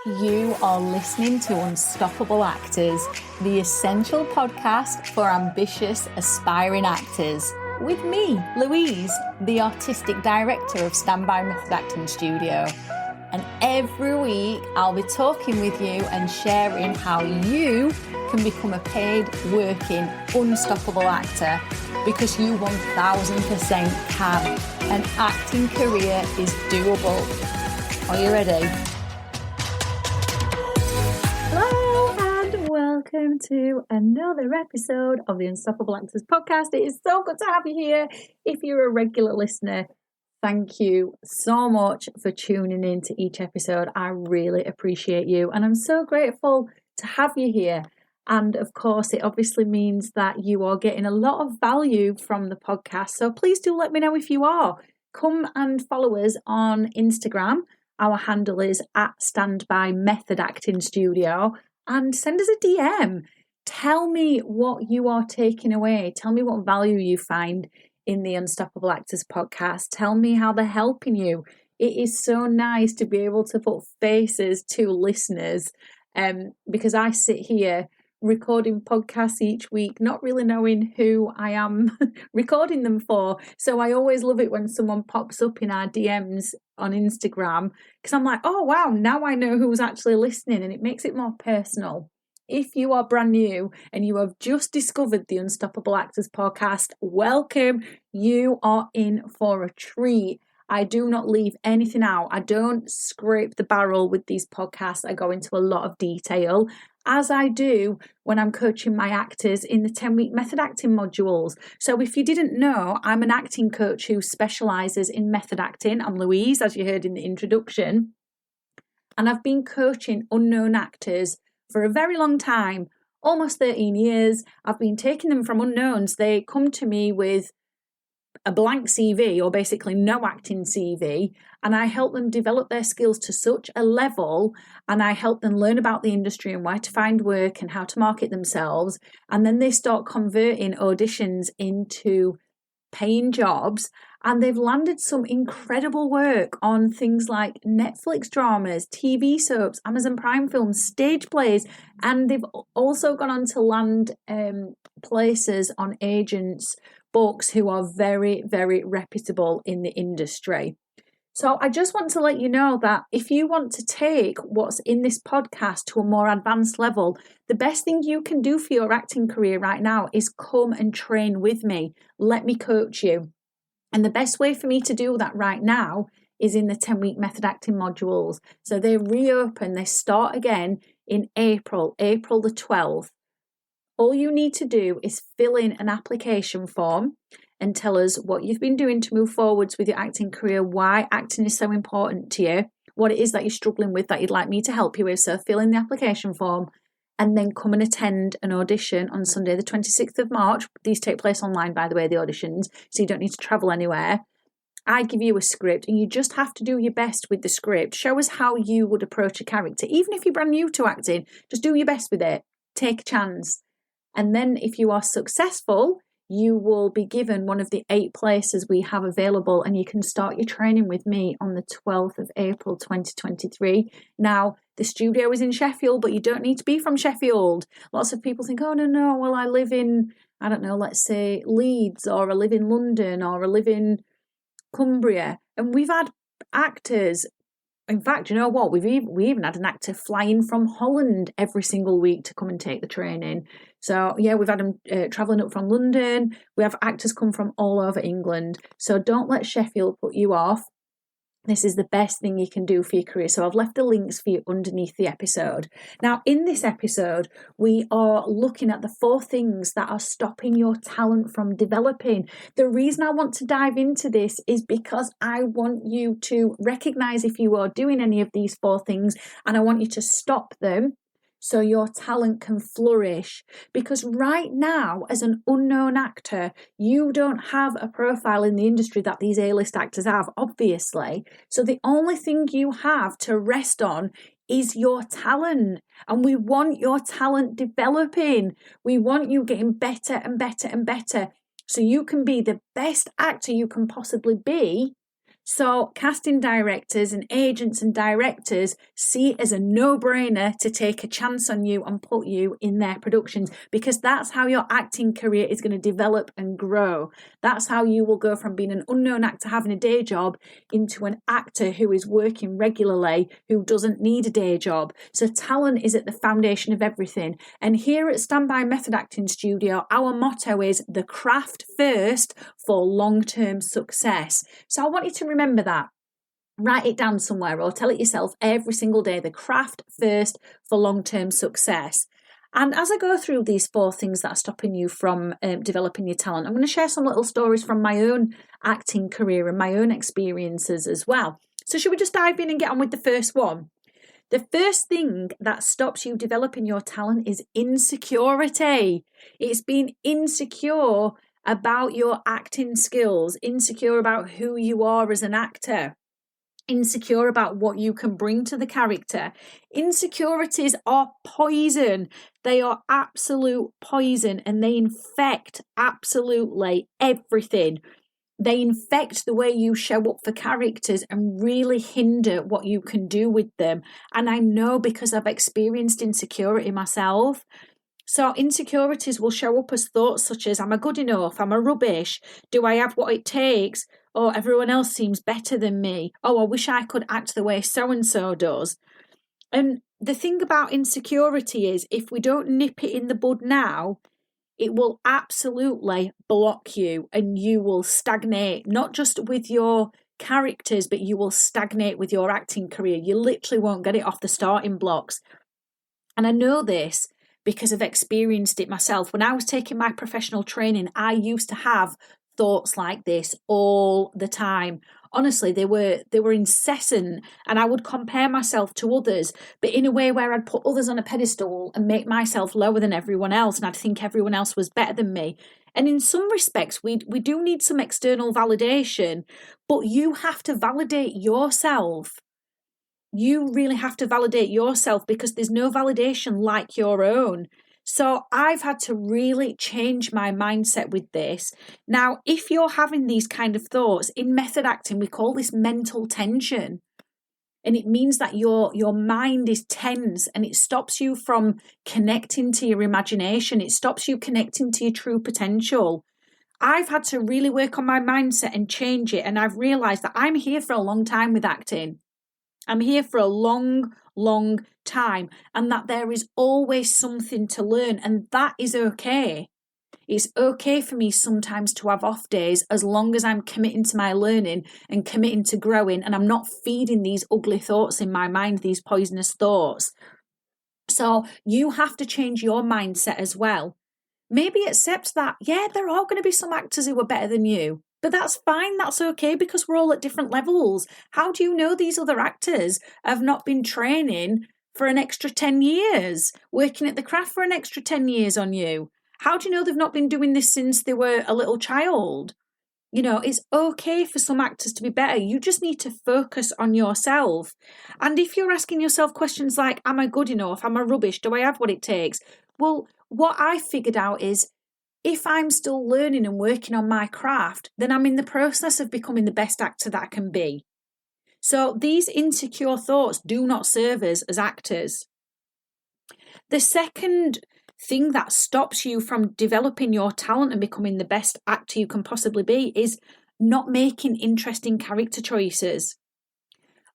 You are listening to Unstoppable Actors, the essential podcast for ambitious, aspiring actors. With me, Louise, the artistic director of Standby Method Acting Studio. And every week, I'll be talking with you and sharing how you can become a paid, working, unstoppable actor, because you 1000% can. An acting career is doable. Are you ready? Welcome to another episode of the Unstoppable Actors podcast. It is so good to have you here. If you're a regular listener, thank you so much for tuning in to each episode. I really appreciate you, and I'm so grateful to have you here. And of course, it obviously means that you are getting a lot of value from the podcast. So please do let me know if you are. Come and follow us on Instagram. Our handle is @Standby Method Acting Studio. And send us a DM. Tell me what you are taking away. Tell me what value you find in the Unstoppable Actors podcast. Tell me how they're helping you. It is so nice to be able to put faces to listeners, because I sit here recording podcasts each week, not really knowing who I am recording them for. So I always love it when someone pops up in our DMs on Instagram, because I'm like, oh wow, now I know who's actually listening, and it makes it more personal. If you are brand new and you have just discovered the Unstoppable Actors podcast, welcome. You are in for a treat. I do not leave anything out. I don't scrape the barrel with these podcasts. I go into a lot of detail, as I do when I'm coaching my actors in the 10-week method acting modules. So if you didn't know, I'm an acting coach who specialises in method acting. I'm Louise, as you heard in the introduction. And I've been coaching unknown actors for a very long time, almost 13 years. I've been taking them from unknowns. They come to me with a blank CV, or basically no acting CV, and I help them develop their skills to such a level, and I help them learn about the industry and where to find work and how to market themselves, and then they start converting auditions into paying jobs, and they've landed some incredible work on things like Netflix dramas, TV soaps, Amazon Prime films, stage plays, and they've also gone on to land places on agents' books who are very, very reputable in the industry. So I just want to let you know that if you want to take what's in this podcast to a more advanced level, the best thing you can do for your acting career right now is come and train with me. Let me coach you. And the best way for me to do that right now is in the 10-week method acting modules. So they reopen, they start again in April the 12th. All you need to do is fill in an application form and tell us what you've been doing to move forwards with your acting career, why acting is so important to you, what it is that you're struggling with that you'd like me to help you with. So fill in the application form and then come and attend an audition on Sunday, the 26th of March. These take place online, by the way, the auditions, so you don't need to travel anywhere. I give you a script and you just have to do your best with the script. Show us how you would approach a character. Even if you're brand new to acting, just do your best with it. Take a chance. And then if you are successful, you will be given one of the 8 places we have available, and you can start your training with me on the 12th of April 2023. Now, the studio is in Sheffield, but you don't need to be from Sheffield. Lots of people think, oh, no, well, I live in, I don't know, let's say Leeds, or I live in London, or I live in Cumbria. And we've had actors. In fact, you know what? We even had an actor flying from Holland every single week to come and take the training. So, yeah, we've had them travelling up from London. We have actors come from all over England. So don't let Sheffield put you off. This is the best thing you can do for your career. So I've left the links for you underneath the episode. Now, in this episode, we are looking at the 4 things that are stopping your talent from developing. The reason I want to dive into this is because I want you to recognize if you are doing any of these 4 things, and I want you to stop them so your talent can flourish. Because right now, as an unknown actor, you don't have a profile in the industry that these A-list actors have, obviously. So the only thing you have to rest on is your talent. And we want your talent developing. We want you getting better and better and better, so you can be the best actor you can possibly be, So casting directors and agents and directors see it as a no-brainer to take a chance on you and put you in their productions, because that's how your acting career is going to develop and grow. That's how you will go from being an unknown actor having a day job into an actor who is working regularly, who doesn't need a day job. So talent is at the foundation of everything. And here at Standby Method Acting Studio, our motto is the craft first for long-term success. So I want you to remember that. Write it down somewhere or tell it yourself every single day, the craft first for long-term success. And as I go through these 4 things that are stopping you from developing your talent, I'm going to share some little stories from my own acting career and my own experiences as well. So should we just dive in and get on with the first one? The first thing that stops you developing your talent is insecurity. It's being insecure about your acting skills, insecure about who you are as an actor, insecure about what you can bring to the character. Insecurities are poison. They are absolute poison, and they infect absolutely everything. They infect the way you show up for characters and really hinder what you can do with them. And I know because I've experienced insecurity myself. So insecurities will show up as thoughts such as, am I good enough? Am I rubbish? Do I have what it takes? Oh, everyone else seems better than me. Oh, I wish I could act the way so-and-so does. And the thing about insecurity is, if we don't nip it in the bud now, it will absolutely block you and you will stagnate, not just with your characters, but you will stagnate with your acting career. You literally won't get it off the starting blocks. And I know this because I've experienced it myself. When I was taking my professional training, I used to have thoughts like this all the time. Honestly, they were incessant, and I would compare myself to others, but in a way where I'd put others on a pedestal and make myself lower than everyone else, and I'd think everyone else was better than me. And in some respects, we do need some external validation, but you have to validate yourself. You really have to validate yourself because there's no validation like your own. So I've had to really change my mindset with this. Now, if you're having these kind of thoughts, in method acting, we call this mental tension. And it means that your mind is tense and it stops you from connecting to your imagination. It stops you connecting to your true potential. I've had to really work on my mindset and change it. And I've realized that I'm here for a long time with acting. I'm here for a long, long time, and that there is always something to learn, and that is okay. It's okay for me sometimes to have off days as long as I'm committing to my learning and committing to growing, and I'm not feeding these ugly thoughts in my mind, these poisonous thoughts. So you have to change your mindset as well. Maybe accept that, yeah, there are going to be some actors who are better than you. But that's fine, that's okay, because we're all at different levels. How do you know these other actors have not been training for an extra 10 years, working at the craft for an extra 10 years on you? How do you know they've not been doing this since they were a little child? You know, it's okay for some actors to be better. You just need to focus on yourself. And if you're asking yourself questions like, am I good enough? Am I rubbish? Do I have what it takes? Well, what I figured out is, if I'm still learning and working on my craft, then I'm in the process of becoming the best actor that I can be. So these insecure thoughts do not serve us as actors. The second thing that stops you from developing your talent and becoming the best actor you can possibly be is not making interesting character choices.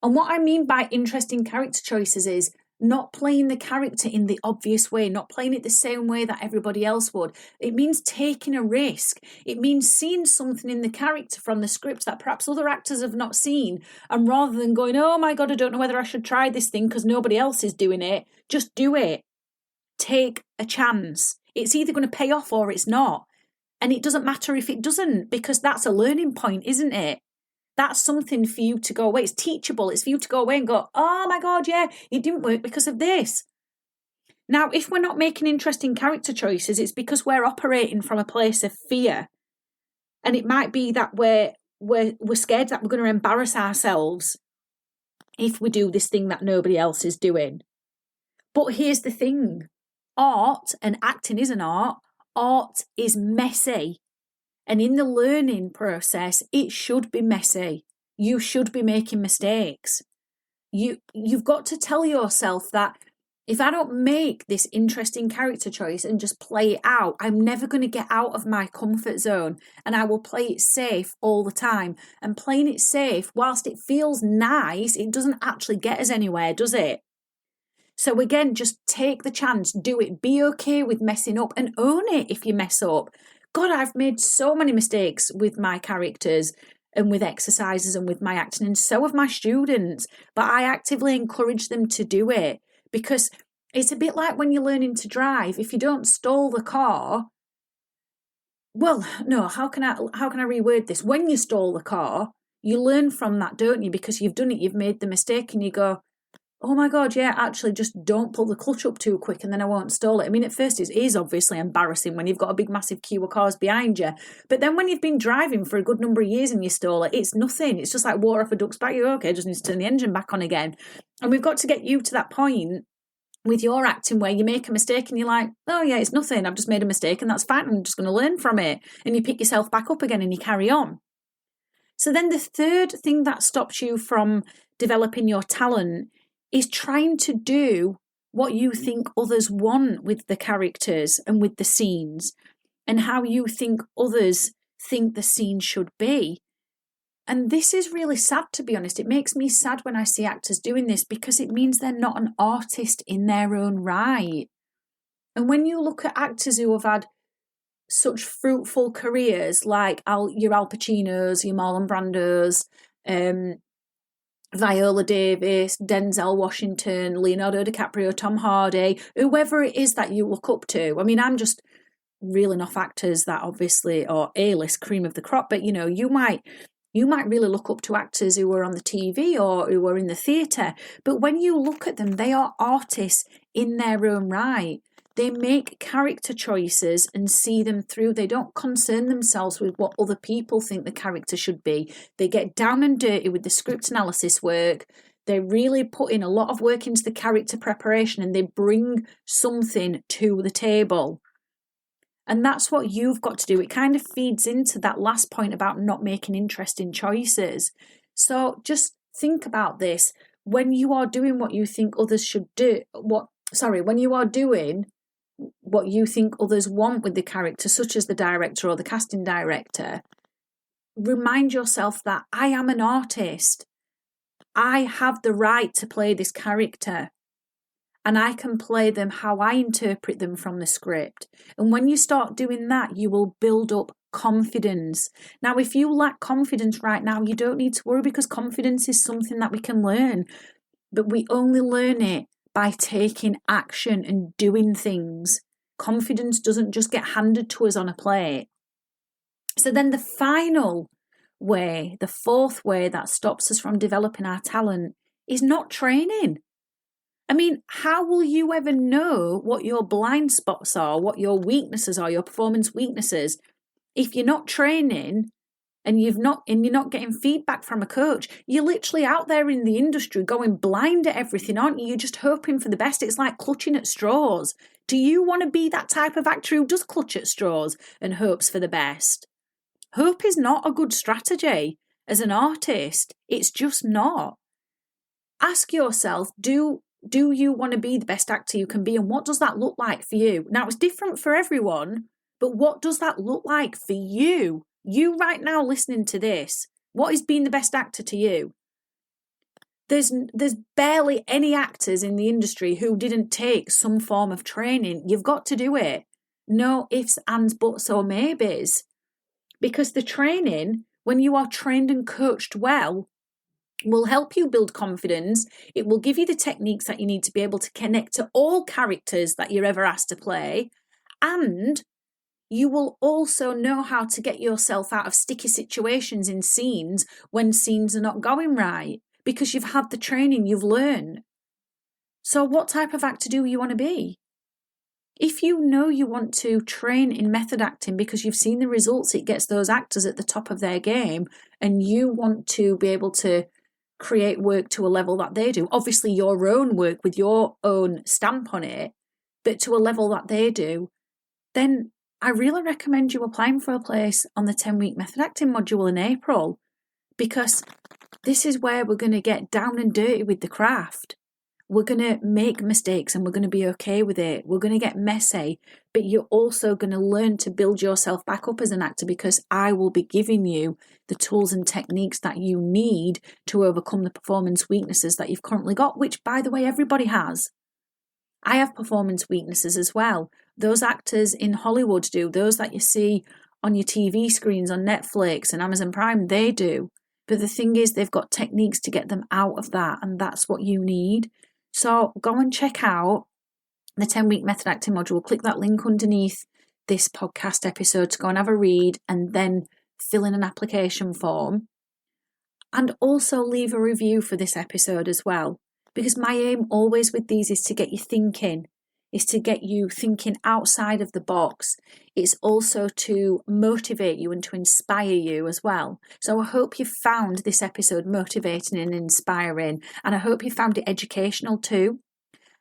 And what I mean by interesting character choices is not playing the character in the obvious way, not playing it the same way that everybody else would. It means taking a risk. It means seeing something in the character from the script that perhaps other actors have not seen. And rather than going, oh my God, I don't know whether I should try this thing because nobody else is doing it, just do it. Take a chance. It's either going to pay off or it's not. And it doesn't matter if it doesn't, because that's a learning point, isn't it? That's something for you to go away. It's teachable. It's for you to go away and go, oh my God, yeah, it didn't work because of this. Now, if we're not making interesting character choices, it's because we're operating from a place of fear. And it might be that we're scared that we're going to embarrass ourselves if we do this thing that nobody else is doing. But here's the thing. Art, and acting is an art, art is messy. And in the learning process, it should be messy. you should be making mistakes. You've got to tell yourself that if I don't make this interesting character choice and just play it out, I'm never going to get out of my comfort zone, and I will play it safe all the time. And playing it safe, whilst it feels nice, it doesn't actually get us anywhere, does it? So again, just take the chance, do it, be okay with messing up, and own it if you mess up. God, I've made so many mistakes with my characters and with exercises and with my acting, and so have my students, but I actively encourage them to do it, because it's a bit like when you're learning to drive. If you don't stall the car, well, no, how can I reword this? When you stall the car, you learn from that, don't you? Because you've done it, you've made the mistake, and you go, oh my God, yeah, actually just don't pull the clutch up too quick and then I won't stall it. I mean, at first it is obviously embarrassing when you've got a big massive queue of cars behind you. But then when you've been driving for a good number of years and you stall it, it's nothing. It's just like water off a duck's back. You're okay, just need to turn the engine back on again. And we've got to get you to that point with your acting where you make a mistake and you're like, oh yeah, it's nothing. I've just made a mistake and that's fine. I'm just going to learn from it. And you pick yourself back up again and you carry on. So then the third thing that stops you from developing your talent is trying to do what you think others want with the characters and with the scenes, and how you think others think the scene should be. And this is really sad, to be honest. It makes me sad when I see actors doing this, because it means they're not an artist in their own right. And when you look at actors who have had such fruitful careers, like your Al Pacinos, your Marlon Brandos, Viola Davis, Denzel Washington, Leonardo DiCaprio, Tom Hardy, whoever it is that you look up to. I mean, I'm just reeling off actors that obviously are A-list cream of the crop, but you know, you might really look up to actors who are on the TV or who are in the theatre. But when you look at them, they are artists in their own right. They make character choices and see them through. They don't concern themselves with what other people think the character should be. They get down and dirty with the script analysis work. They really put in a lot of work into the character preparation, and they bring something to the table. And that's what you've got to do. It kind of feeds into that last point about not making interesting choices. So just think about this. When you are doing what you think others should do, when you are doing what you think others want with the character, such as the director or the casting director, remind yourself that I am an artist. I have the right to play this character, and I can play them how I interpret them from the script. And when you start doing that, you will build up confidence. Now, if you lack confidence right now, you don't need to worry, because confidence is something that we can learn, but we only learn it by taking action and doing things. Confidence doesn't just get handed to us on a plate. So then the final way, the fourth way that stops us from developing our talent, is not training. I mean, how will you ever know what your blind spots are, what your weaknesses are, your performance weaknesses, if you're not training and you're not getting feedback from a coach? You're literally out there in the industry going blind at everything, aren't you? You're just hoping for the best. It's like clutching at straws. Do you want to be that type of actor who does clutch at straws and hopes for the best? Hope is not a good strategy as an artist. It's just not. Ask yourself, do you want to be the best actor you can be, and what does that look like for you? Now, it's different for everyone, but what does that look like for you? You right now listening to this, what is being the best actor to you? There's barely any actors in the industry who didn't take some form of training. You've got to do it. No ifs, ands, buts, or maybes. Because the training, when you are trained and coached well, will help you build confidence. It will give you the techniques that you need to be able to connect to all characters that you're ever asked to play. And you will also know how to get yourself out of sticky situations in scenes when scenes are not going right, because you've had the training, you've learned. So what type of actor do you want to be? If you know you want to train in method acting because you've seen the results it gets those actors at the top of their game, and you want to be able to create work to a level that they do, obviously your own work with your own stamp on it, but to a level that they do, then I really recommend you applying for a place on the 10-week method acting module in April, because This is where we're going to get down and dirty with the craft. We're going to make mistakes and we're going to be okay with it. We're going to get messy, but you're also going to learn to build yourself back up as an actor, because I will be giving you the tools and techniques that you need to overcome the performance weaknesses that you've currently got, which, by the way, everybody has. I have performance weaknesses as well. Those actors in Hollywood do. Those that you see on your TV screens on Netflix and Amazon Prime, they do. But the thing is, they've got techniques to get them out of that, and that's what you need. So go and check out the 10-week method acting module. Click that link underneath this podcast episode to go and have a read, and then fill in an application form. And also leave a review for this episode as well, because my aim always with these is to get you thinking, is to get you thinking outside of the box. It's also to motivate you and to inspire you as well. So I hope you found this episode motivating and inspiring, and I hope you found it educational too.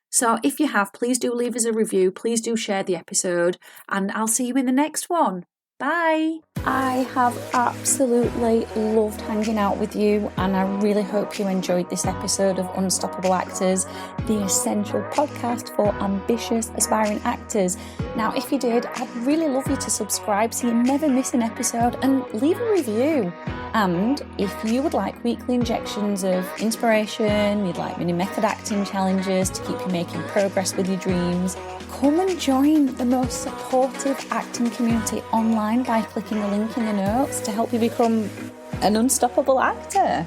So if you have, please do leave us a review, please do share the episode, and I'll see you in the next one. Bye. I have absolutely loved hanging out with you, and I really hope you enjoyed this episode of Unstoppable Actors, the essential podcast for ambitious, aspiring actors. Now, if you did, I'd really love you to subscribe so you never miss an episode, and leave a review. And if you would like weekly injections of inspiration, you'd like mini method acting challenges to keep you making progress with your dreams, come and join the most supportive acting community online by clicking the link in the notes to help you become an unstoppable actor.